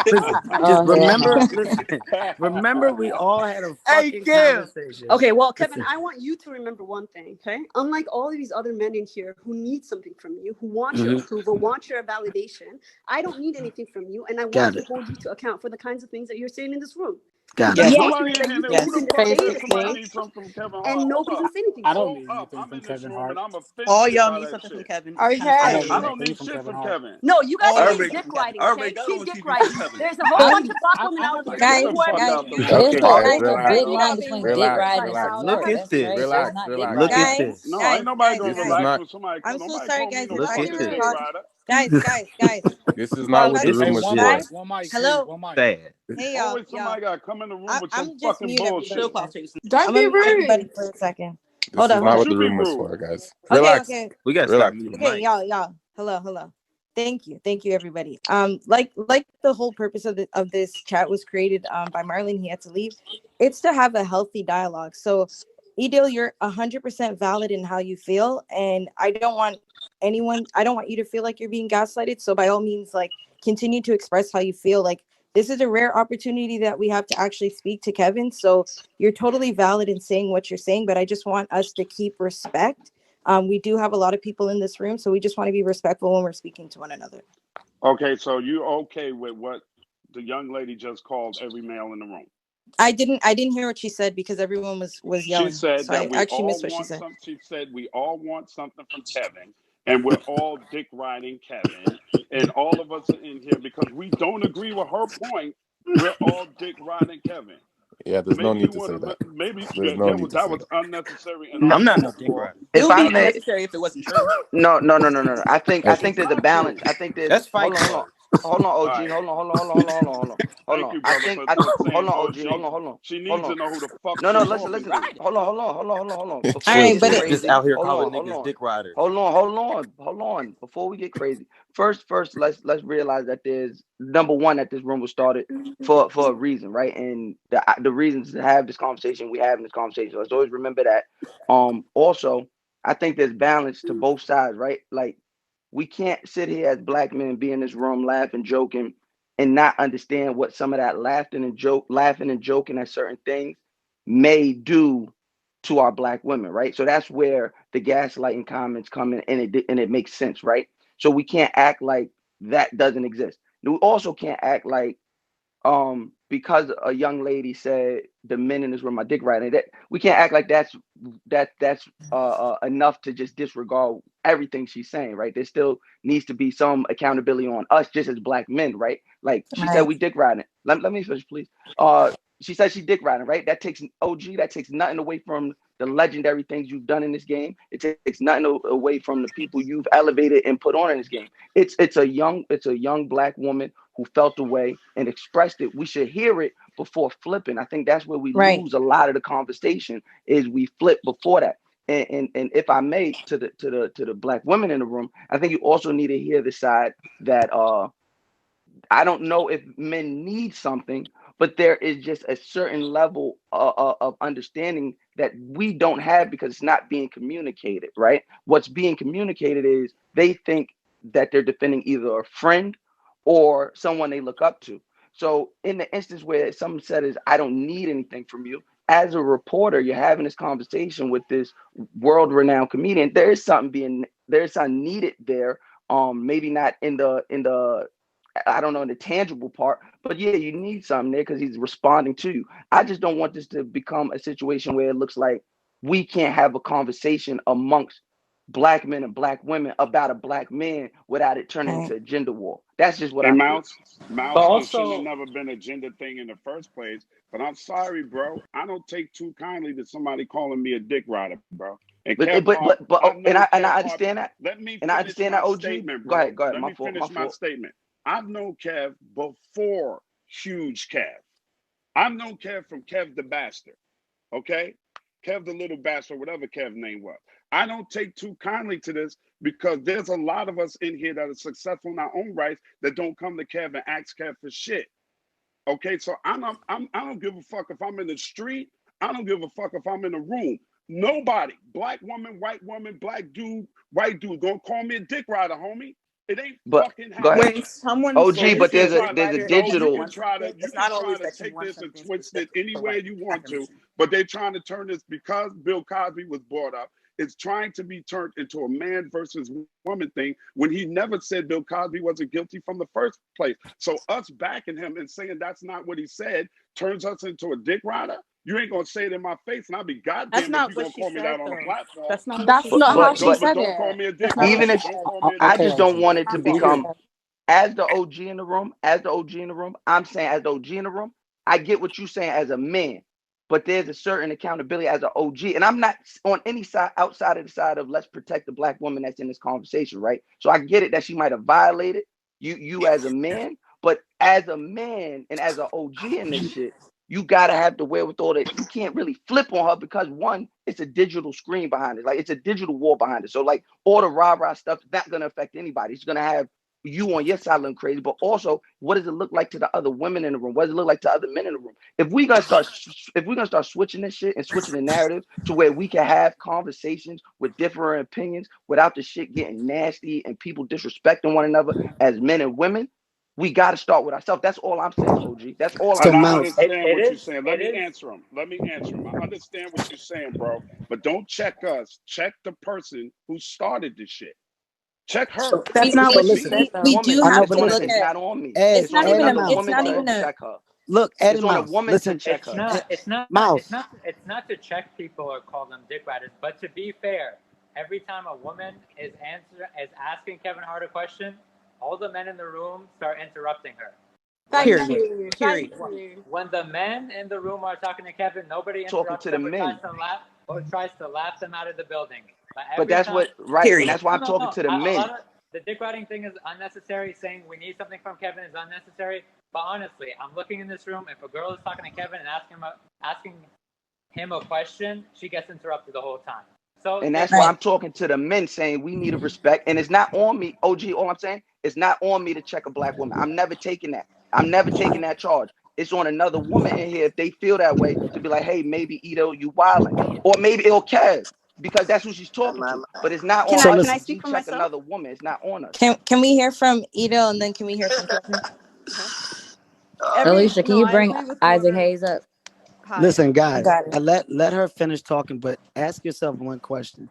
Listen, just remember, listen, remember we all had a fucking conversation. Okay, well, Kevin, I want you to remember one thing, okay? Unlike all of these other men in here who need something from you, who want your approval, want your validation, I don't need anything from you, and I want to hold you to account for the kinds of things that you're saying in this room. Got There's it. nothing that you can do in the state Somebody needs something from Kevin. and nobody can say anything. I don't need anything from Kevin Hart. All y'all need something from Kevin. Okay. I don't need shit from Kevin. No, you guys All keep dick riding. Okay, keep dick riding. There's a whole bunch of black women out here. Guys, there's a big line between dick riding and snort. Look at this. Relax. Look at this. No, ain't nobody gonna guys, relax with somebody. I'm so Nobody sorry, call me guys. no Look fucking at dick this. rider. Guys. This is not what the room was for. One mic, Hello? One mic. Sad. Hey, y'all. Always somebody gotta come in the room with I'm some just fucking mute bullshit. everybody. Don't be rude. Everybody for a second. This Hold is on. not what You the be room was rude. for, guys. Relax. Okay. We gotta Relax. stop muting Okay, mics. y'all. Hello. Thank you, everybody. Like the whole purpose of this chat was created by Marlon. He had to leave. It's to have a healthy dialogue. So, Edil, you're 100% valid in how you feel, and I don't want you to feel like you're being gaslighted. So, by all means, like, continue to express how you feel. Like, this is a rare opportunity that we have to actually speak to Kevin. So, you're totally valid in saying what you're saying, but I just want us to keep respect. We do have a lot of people in this room, so we just want to be respectful when we're speaking to one another. Okay, so you okay with what the young lady just called every male in the room? I didn't hear what she said because everyone was yelling. She said So that I we actually all missed what she want said. something. She said we all want something from Kevin, and we're all dick riding Kevin, and all of us are in here because we don't agree with her point. We're all dick riding Kevin. Yeah, there's no need to say that. There's no need to that say was that. unnecessary. And I'm not no dick rider. If I may, necessary if it wasn't true. no. I think Okay. there's a balance. I think there's Let's fight. Hold on, OG. Right. Hold on. Thank you, I brother, think for saying hold on, OG. OG. Hold on. She needs to know who the fuck No, she's listen. talking to. Hold on. Before All we right, get but crazy, Just out here hold calling on. niggas dick riders. Hold on. Before we get crazy, first, let's realize that there's number one that this room was started for a reason, right? And the reasons to have this conversation we have in this conversation. Let's always remember that. Also, I think there's balance to both sides, right? Like, we can't sit here as black men, be in this room laughing, joking, and not understand what some of that laughing and joking at certain things may do to our black women, right? So that's where the gaslighting comments come in, and it makes sense, right? So we can't act like that doesn't exist. We also can't act like because a young lady said the men in this room are dick riding, that we can't act like that's enough to just disregard everything she's saying, right? There still needs to be some accountability on us just as black men, right? Like, she said we dick riding. Let me finish, please. She said she dick riding, right? That takes nothing away from the legendary things you've done in this game. It takes nothing away from the people you've elevated and put on in this game. It's a young black woman who felt the way and expressed it. We should hear it before flipping. I think that's where we lose a lot of the conversation, is we flip before that. And if I may, to the black women in the room, I think you also need to hear the side that I don't know if men need something, but there is just a certain level of understanding that we don't have because it's not being communicated, right? What's being communicated is they think that they're defending either a friend or someone they look up to. So in the instance where someone said is, I don't need anything from you, as a reporter, you're having this conversation with this world-renowned comedian. There's something needed there. Maybe not in the I don't know, in the tangible part, but yeah, you need something there because he's responding to you. I just don't want this to become a situation where it looks like we can't have a conversation amongst black men and black women about a black man without it turning into a gender war. That's just what I feel. Mouse, But it shouldn't have also, never been a gender thing in the first place. But I'm sorry, bro. I don't take too kindly to somebody calling me a dick rider, bro. And But Kev Hart, I understand that. Let me And I finish understand my that, OG. statement, Go bro. ahead. Let me finish my statement. I've known Kev before Huge Kev. I've known Kev from Kev the Bastard. Okay? Kev the Little Bastard, whatever Kev's name was. I don't take too kindly to this because there's a lot of us in here that are successful in our own rights that don't come to Kev and ask Kev for shit. Okay, so I don't give a fuck if I'm in the street. I don't give a fuck if I'm in a room. Nobody, black woman, white woman, black dude, white dude, gonna call me a dick rider, homie. It ain't But fucking go ahead. happening. When someone OG, says but you're there's a invited digital. You can try to it's not always that you take want this and something twist it specific any for way like you want to, definition. but they're trying to turn this because Bill Cosby was brought up. It's trying to be turned into a man versus woman thing when he never said Bill Cosby wasn't guilty from the first place. So us backing him and saying that's not what he said turns us into a dick rider. You ain't gonna say it in my face, and I'll be That's goddamn if not you're what gonna she call me said that on a though. platform. That's not what That's she not said. how she But said don't call it. me a dick That's not rider. Even what if she said. Don't call me a I dick just rider. don't want it to That's not what she become said. as the OG in the room, I'm saying as the OG in the room, I get what you're saying as a man, but there's a certain accountability as an OG. And I'm not on any side outside of the side of let's protect the black woman that's in this conversation, right? So I get it that she might have violated you as a man, but as a man and as an OG in this shit, you gotta have the wherewithal that you can't really flip on her because one, it's a digital screen behind it. Like it's a digital wall behind it. So like all the rah-rah stuff, not gonna affect anybody. It's gonna have you on your side looking crazy, but also what does it look like to the other women in the room? What does it look like to other men in the room? If we're gonna start switching this shit and switching the narrative to where we can have conversations with different opinions without the shit getting nasty and people disrespecting one another as men and women, we got to start with ourselves. That's all I'm saying, OG. That's all So And I'm I saying. Mouse, understand It what you're is. saying. It Let me is. answer him. I understand what you're saying, bro. But don't check us. Check the person who started this shit. Check her. That's not so what she listen. said We though. we Woman, do I know, have it's but to on. look listen, It's at not on me. Ed, it's It's on not Ed even and a another it's Mouse. woman not to even a check her. Look, Ed It's and on a Mouse. woman to Listen, check her. It's not. Mouse. It's not to check people or call them dick riders. But to be fair, every time a woman is asking Kevin Hart a question, all the men in the room start interrupting her. Thank period. you. Period. Thank you. When the men in the room are talking to Kevin, nobody Talking interrupts to the them men. or tries to laugh them out of the building. But But every that's time, what right, and Period. that's why I'm talking no. to the A men. lot of the dick riding thing is unnecessary. Saying we need something from Kevin is unnecessary. But honestly, I'm looking in this room. If a girl is talking to Kevin and asking him a question, she gets interrupted the whole time. So And that's why Right. I'm talking to the men saying we need a respect. And it's not on me, OG. All I'm saying, it's not on me to check a black woman. I'm never taking that. I'm never taking that charge. It's on another woman in here if they feel that way to be like, hey, maybe Ito, you wilding. Or maybe it'll Kev, because that's who she's talking to. But it's not Can on So I us can to I listen. speak for check myself? another woman. It's not on us. Can we hear from Ito and then can we hear from Kevin? Okay. Alicia, can No, you I bring agree with Isaac whoever. Hayes up? Hi. Listen, I guys. got it. Let her finish talking, but ask yourself one question: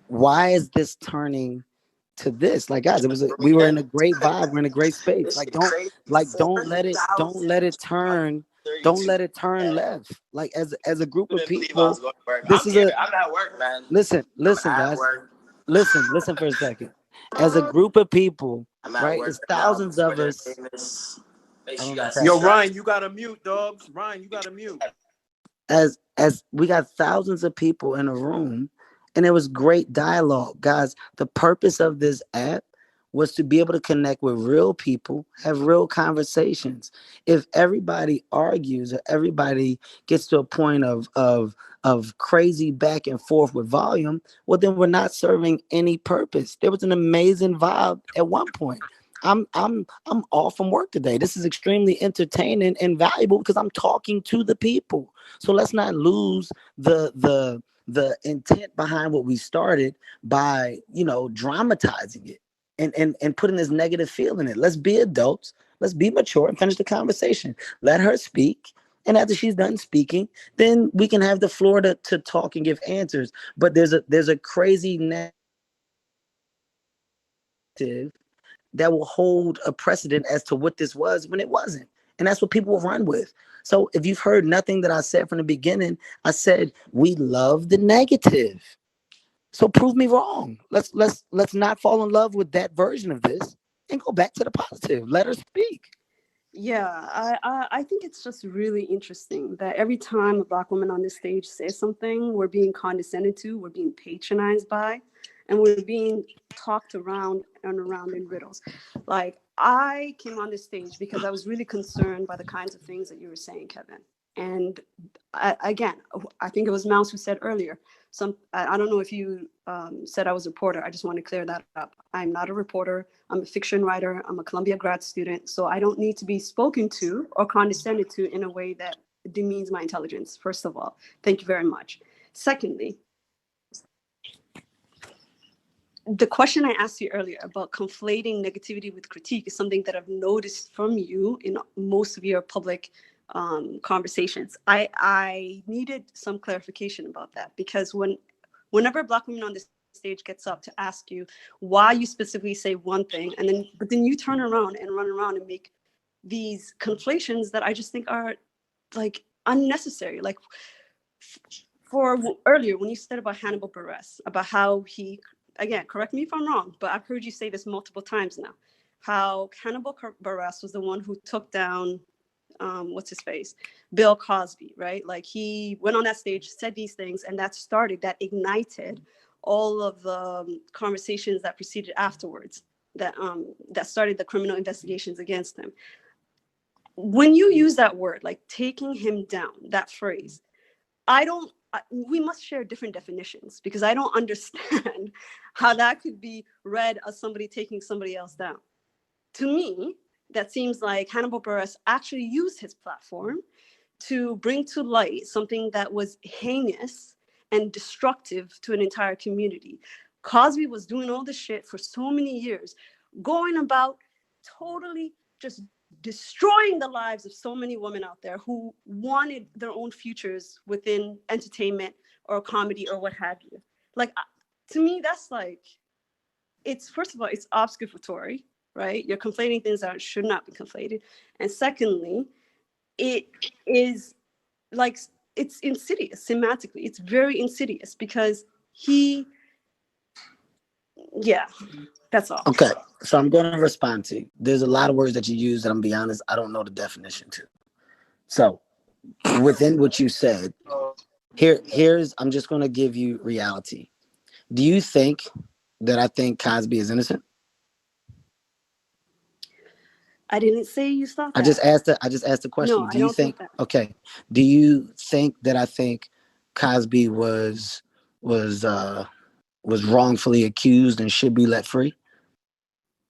Why is this turning to this? Like, guys, we were in a great vibe. We're in a great space. Don't let it turn. Don't let it turn left. Like as a group of people, this is a I'm at work, man. listen, guys. Listen for a second. As a group of people, I'm at right? work It's right now. thousands of Twitter us. famous. Make I sure don't you know. guys Yo, subscribe. Ryan, you gotta mute, dogs. Ryan, you gotta mute. As we got thousands of people in a room, and it was great dialogue, guys. The purpose of this app was to be able to connect with real people, have real conversations. If everybody argues or everybody gets to a point of crazy back and forth with volume, well, then we're not serving any purpose. There was an amazing vibe at one point. I'm off from work today. This is extremely entertaining and valuable because I'm talking to the people. So let's not lose the intent behind what we started by dramatizing it and putting this negative feel in it. Let's be adults. Let's be mature and finish the conversation. Let her speak. And after she's done speaking, then we can have the floor to talk and give answers. But there's a crazy narrative that will hold a precedent as to what this was when it wasn't. And that's what people will run with. So if you've heard nothing that I said from the beginning, I said we love the negative. So prove me wrong. Let's not fall in love with that version of this and go back to the positive. Let her speak. Yeah, I think it's just really interesting that every time a Black woman on this stage says something, we're being condescended to, we're being patronized by, and we're being talked around and around in riddles. Like, I came on this stage because I was really concerned by the kinds of things that you were saying, Kevin. And again, I think it was Mouse who said earlier, I don't know if you said I was a reporter. I just want to clear that up. I'm not a reporter. I'm a fiction writer. I'm a Columbia grad student. So I don't need to be spoken to or condescended to in a way that demeans my intelligence, first of all. Thank you very much. Secondly, the question I asked you earlier about conflating negativity with critique is something that I've noticed from you in most of your public conversations. I needed some clarification about that, because whenever a Black woman on this stage gets up to ask you why you specifically say one thing, but then you turn around and run around and make these conflations that I just think are like unnecessary. Like for earlier when you said about Hannibal Buress, about how he, again, correct me if I'm wrong, but I've heard you say this multiple times now, how Hannibal Buress was the one who took down, what's his face, Bill Cosby, right? Like he went on that stage, said these things, and that ignited all of the conversations that proceeded afterwards, that started the criminal investigations against him. When you use that word, like taking him down, that phrase, we must share different definitions, because I don't understand how that could be read as somebody taking somebody else down. To me, that seems like Hannibal Buress actually used his platform to bring to light something that was heinous and destructive to an entire community. Cosby was doing all this shit for so many years, going about totally just destroying the lives of so many women out there who wanted their own futures within entertainment or comedy or what have you. Like, to me, that's like, it's, first of all, it's obfuscatory, right? You're conflating things that should not be conflated. And secondly, it is like, it's insidious semantically. It's very insidious, because that's all. Okay, so I'm going to respond to you. There's a lot of words that you use that, I'm going to be honest, I don't know the definition to. So within what you said, here's, I'm just going to give you reality. Do you think that I think Cosby is innocent? I didn't say you thought that. I just asked the question. No, do you think that. Okay. Do you think that I think Cosby was wrongfully accused and should be let free?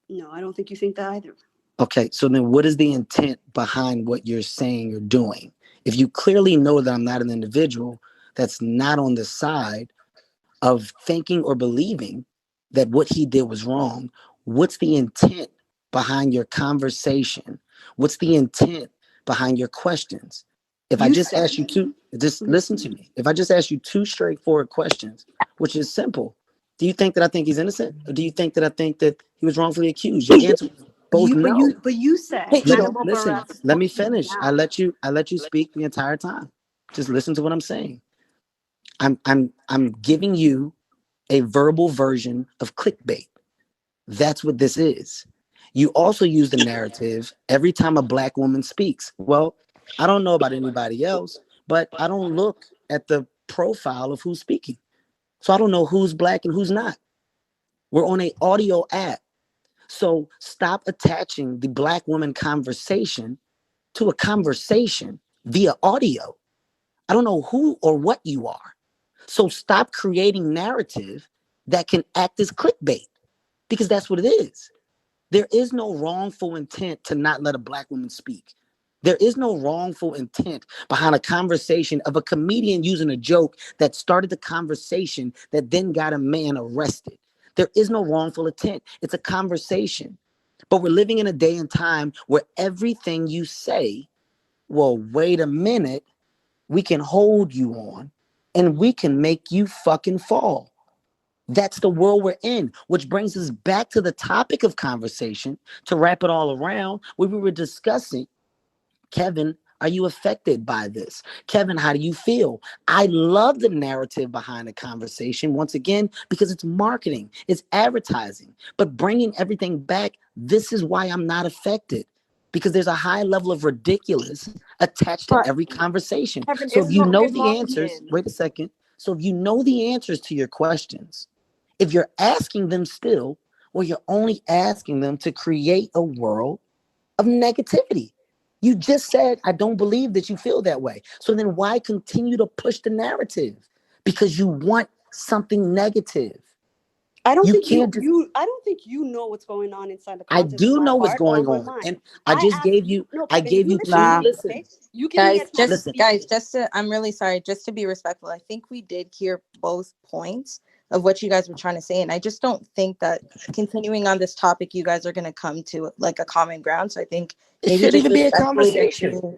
No, I don't think you think that either. Okay, so then what is the intent behind what you're saying you're doing? If you clearly know that I'm not an individual that's not on the side of thinking or believing that what he did was wrong, what's the intent behind your conversation? What's the intent behind your questions? If I just ask you two, just listen to me. If I just ask you two straightforward questions, which is simple, do you think that I think he's innocent, or do you think that I think that he was wrongfully accused? Your answer both no. But you said, listen. Let me finish. I let you speak the entire time. Just listen to what I'm saying. I'm giving you a verbal version of clickbait. That's what this is. You also use the narrative every time a Black woman speaks. Well, I don't know about anybody else, but I don't look at the profile of who's speaking. So I don't know who's Black and who's not. We're on an audio app. So stop attaching the Black woman conversation to a conversation via audio. I don't know who or what you are. So stop creating narrative that can act as clickbait, because that's what it is. There is no wrongful intent to not let a Black woman speak. There is no wrongful intent behind a conversation of a comedian using a joke that started the conversation that then got a man arrested. There is no wrongful intent. It's a conversation. But we're living in a day and time where everything you say, well, wait a minute, we can hold you on and we can make you fucking fall. That's the world we're in, which brings us back to the topic of conversation to wrap it all around, where we were discussing, Kevin, are you affected by this? Kevin, how do you feel? I love the narrative behind the conversation, once again, because it's marketing, it's advertising. But bringing everything back, this is why I'm not affected, because there's a high level of ridiculous attached to every conversation. Kevin, so if you know the answers, wait a second. So if you know the answers to your questions, if you're asking them still, well, you're only asking them to create a world of negativity. You just said, I don't believe that you feel that way. So then why continue to push the narrative? Because you want something negative. I don't think you know what's going on inside the content. I do know what's going on. And I just gave you two. Listen. You guys, I'm really sorry. Just to be respectful, I think we did hear both points. of what you guys were trying to say. And I just don't think that continuing on this topic, you guys are going to come to like a common ground. So I think it maybe shouldn't just even be a respectfully conversation.